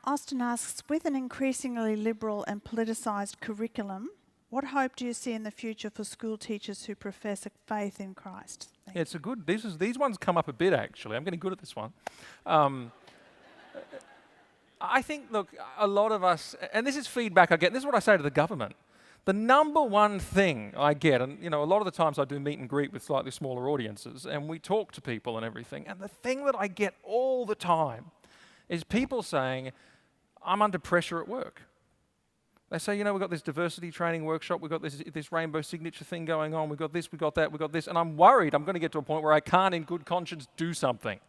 Austin asks, with an increasingly liberal and politicised curriculum, what hope do you see in the future for school teachers who profess a faith in Christ? Yeah, it's a good. These ones come up a bit actually. I'm getting good at this one. I think, look, a lot of us, and this is feedback I get. This is what I say to the government. The number one thing I get, and a lot of the times I do meet and greet with slightly smaller audiences, and we talk to people and everything. And the thing that I get all the time is people saying, "I'm under pressure at work." They say, we've got this diversity training workshop, we've got this rainbow signature thing going on, we've got this, we've got that, we've got this, and I'm worried I'm going to get to a point where I can't in good conscience do something.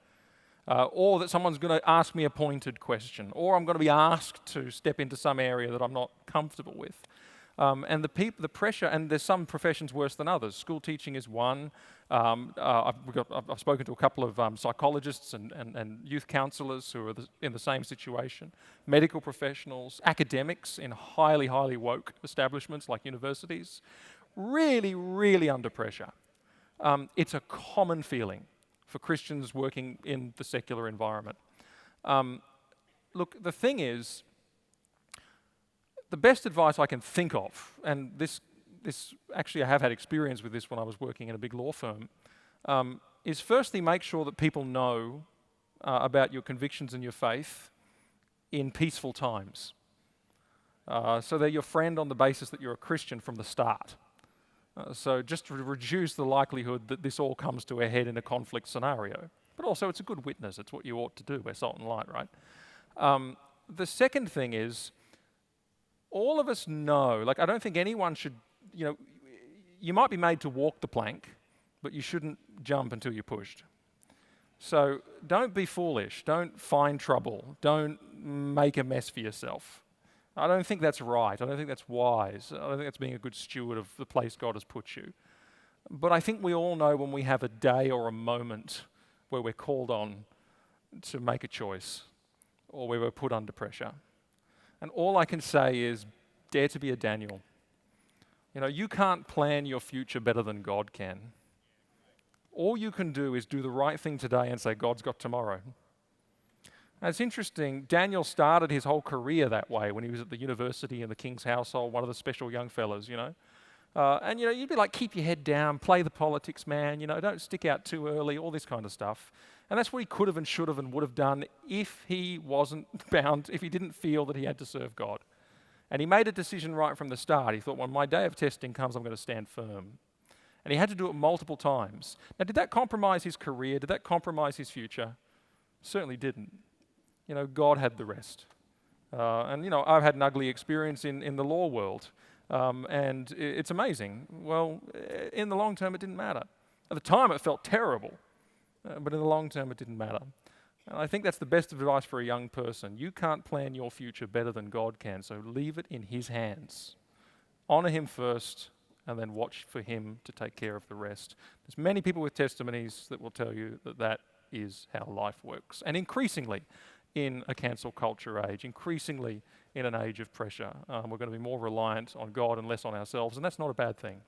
Or that someone's going to ask me a pointed question, or I'm going to be asked to step into some area that I'm not comfortable with. And the pressure, and there's some professions worse than others. School teaching is one. I've spoken to a couple of psychologists and youth counsellors who are in the same situation. Medical professionals, academics in highly, highly woke establishments like universities, really, really under pressure. It's a common feeling for Christians working in the secular environment. Look, the thing is, the best advice I can think of, and this actually I have had experience with this when I was working in a big law firm, is firstly make sure that people know about your convictions and your faith in peaceful times. So they're your friend on the basis that you're a Christian from the start. So just to reduce the likelihood that this all comes to a head in a conflict scenario. But also it's a good witness, it's what you ought to do, we're salt and light, right? The second thing is, all of us know, I don't think anyone should, you might be made to walk the plank, but you shouldn't jump until you're pushed. So don't be foolish, don't find trouble, don't make a mess for yourself. I don't think that's right, I don't think that's wise, I don't think that's being a good steward of the place God has put you. But I think we all know when we have a day or a moment where we're called on to make a choice, or where we're put under pressure. And all I can say is, dare to be a Daniel. You can't plan your future better than God can. All you can do is do the right thing today and say, God's got tomorrow. Now, it's interesting, Daniel started his whole career that way when he was at the university in the king's household, one of the special young fellas, And, you'd be like, keep your head down, play the politics, man, don't stick out too early, all this kind of stuff. And that's what he could have and should have and would have done if he wasn't bound, if he didn't feel that he had to serve God. And he made a decision right from the start. He thought, when my day of testing comes, I'm going to stand firm. And he had to do it multiple times. Now, did that compromise his career? Did that compromise his future? Certainly didn't. God had the rest. And I've had an ugly experience in the law world. And it's amazing. Well, in the long term, it didn't matter. At the time, it felt terrible. But in the long term, it didn't matter. And I think that's the best advice for a young person. You can't plan your future better than God can, so leave it in His hands. Honour Him first, and then watch for Him to take care of the rest. There's many people with testimonies that will tell you that that is how life works. And increasingly, in a cancel culture age, increasingly in an age of pressure, we're going to be more reliant on God and less on ourselves, and that's not a bad thing.